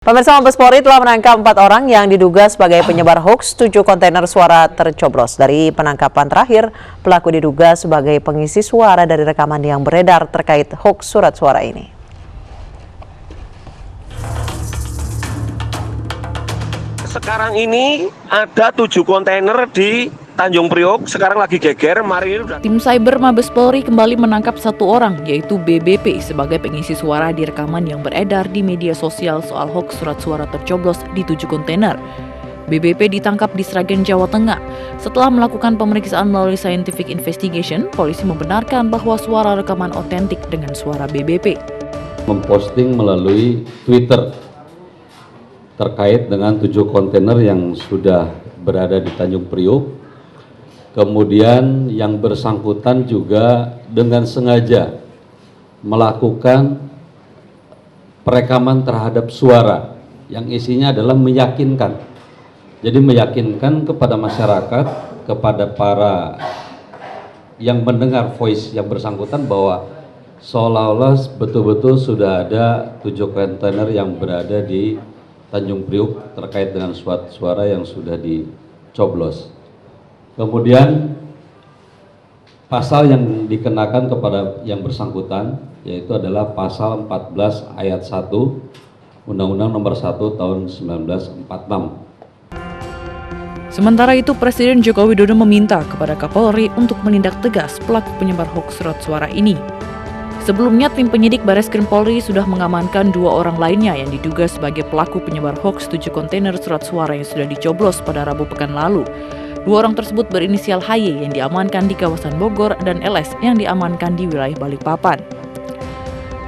Pemirsa, Mabes Polri telah menangkap 4 orang yang diduga sebagai penyebar hoaks 7 kontainer suara tercoblos. Dari penangkapan terakhir, pelaku diduga sebagai pengisi suara dari rekaman yang beredar terkait hoaks surat suara ini. Sekarang ini ada 7 kontainer di Tanjung Priok, sekarang lagi geger. Tim Cyber Mabes Polri kembali menangkap 1 orang, yaitu BBP, sebagai pengisi suara di rekaman yang beredar di media sosial soal hoaks surat suara tercoblos di 7 kontainer. BBP ditangkap di Sragen, Jawa Tengah. Setelah melakukan pemeriksaan melalui scientific investigation, polisi membenarkan bahwa suara rekaman otentik dengan suara BBP. Memposting melalui Twitter terkait dengan 7 kontainer yang sudah berada di Tanjung Priok. Kemudian yang bersangkutan juga dengan sengaja melakukan perekaman terhadap suara yang isinya adalah meyakinkan. Jadi meyakinkan kepada masyarakat, kepada para yang mendengar voice yang bersangkutan bahwa seolah-olah betul-betul sudah ada 7 kontainer yang berada di Tanjung Priok terkait dengan suara yang sudah dicoblos. Kemudian pasal yang dikenakan kepada yang bersangkutan yaitu adalah pasal 14 ayat 1 Undang-Undang Nomor 1 Tahun 1946. Sementara itu, Presiden Joko Widodo meminta kepada Kapolri untuk menindak tegas pelaku penyebar hoaks surat suara ini. Sebelumnya, tim penyidik Bareskrim Polri sudah mengamankan 2 orang lainnya yang diduga sebagai pelaku penyebar hoaks 7 kontainer surat suara yang sudah dicoblos pada Rabu pekan lalu. 2 orang tersebut berinisial HY yang diamankan di kawasan Bogor dan LS yang diamankan di wilayah Balikpapan.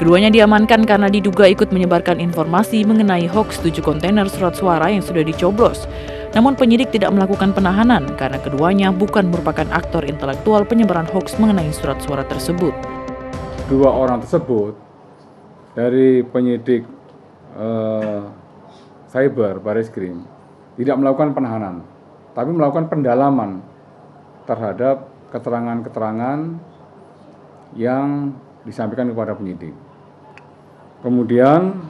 Keduanya diamankan karena diduga ikut menyebarkan informasi mengenai hoaks 7 kontainer surat suara yang sudah dicoblos. Namun penyidik tidak melakukan penahanan karena keduanya bukan merupakan aktor intelektual penyebaran hoaks mengenai surat suara tersebut. 2 orang tersebut dari penyidik Cyber Bareskrim tidak melakukan penahanan, tapi melakukan pendalaman terhadap keterangan-keterangan yang disampaikan kepada penyidik. Kemudian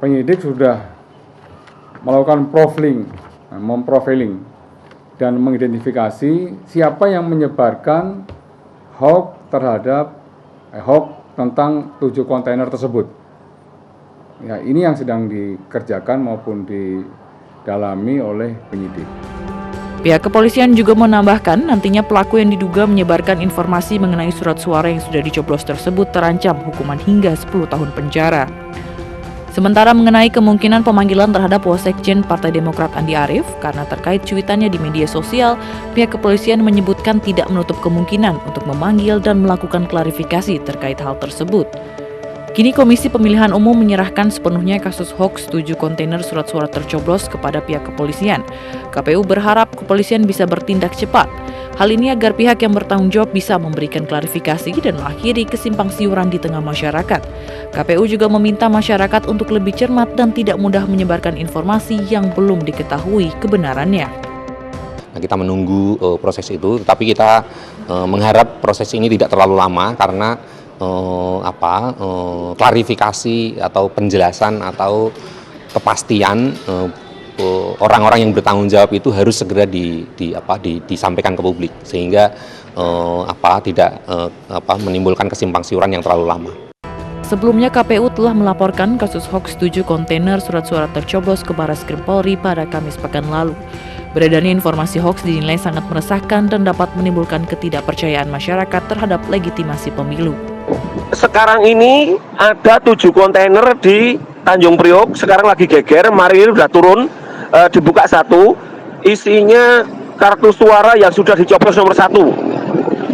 penyidik sudah melakukan memprofiling dan mengidentifikasi siapa yang menyebarkan hoaks terhadap hoaks tentang 7 kontainer tersebut. Ya, ini yang sedang dikerjakan maupun didalami oleh penyidik. Pihak kepolisian juga menambahkan nantinya pelaku yang diduga menyebarkan informasi mengenai surat suara yang sudah dicoblos tersebut terancam hukuman hingga 10 tahun penjara. Sementara mengenai kemungkinan pemanggilan terhadap Wasekjen Partai Demokrat Andi Arief karena terkait cuitannya di media sosial, pihak kepolisian menyebutkan tidak menutup kemungkinan untuk memanggil dan melakukan klarifikasi terkait hal tersebut. Kini Komisi Pemilihan Umum menyerahkan sepenuhnya kasus hoaks 7 kontainer surat suara tercoblos kepada pihak kepolisian. KPU berharap kepolisian bisa bertindak cepat. Hal ini agar pihak yang bertanggung jawab bisa memberikan klarifikasi dan mengakhiri kesimpang siuran di tengah masyarakat. KPU juga meminta masyarakat untuk lebih cermat dan tidak mudah menyebarkan informasi yang belum diketahui kebenarannya. Nah, kita menunggu proses itu, tapi kita mengharap proses ini tidak terlalu lama karena klarifikasi atau penjelasan atau kepastian orang-orang yang bertanggung jawab itu harus segera disampaikan ke publik sehingga tidak menimbulkan kesimpang siuran yang terlalu lama. Sebelumnya KPU telah melaporkan kasus hoaks 7 kontainer surat suara tercoblos ke Bareskrim Polri pada Kamis pekan lalu. Beredarnya informasi hoaks dinilai sangat meresahkan dan dapat menimbulkan ketidakpercayaan masyarakat terhadap legitimasi pemilu. Sekarang ini ada 7 kontainer di Tanjung Priok, sekarang lagi geger. Mari udah turun, dibuka 1, isinya kartu suara yang sudah dicoblos nomor 1,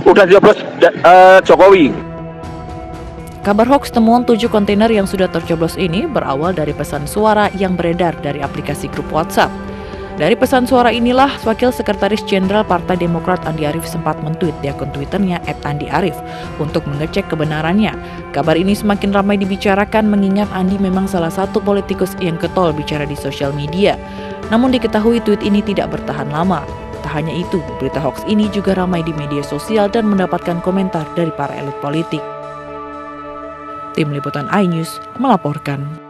udah dicoblos Jokowi. Kabar hoaks temuan 7 kontainer yang sudah tercoblos ini berawal dari pesan suara yang beredar dari aplikasi grup WhatsApp. Dari pesan suara inilah, Wakil Sekretaris Jenderal Partai Demokrat Andi Arief sempat men-tweet di akun Twitternya @andiarif untuk mengecek kebenarannya. Kabar ini semakin ramai dibicarakan mengingat Andi memang salah satu politikus yang getol bicara di sosial media. Namun diketahui tweet ini tidak bertahan lama. Tak hanya itu, berita hoaks ini juga ramai di media sosial dan mendapatkan komentar dari para elit politik. Tim Liputan iNews melaporkan.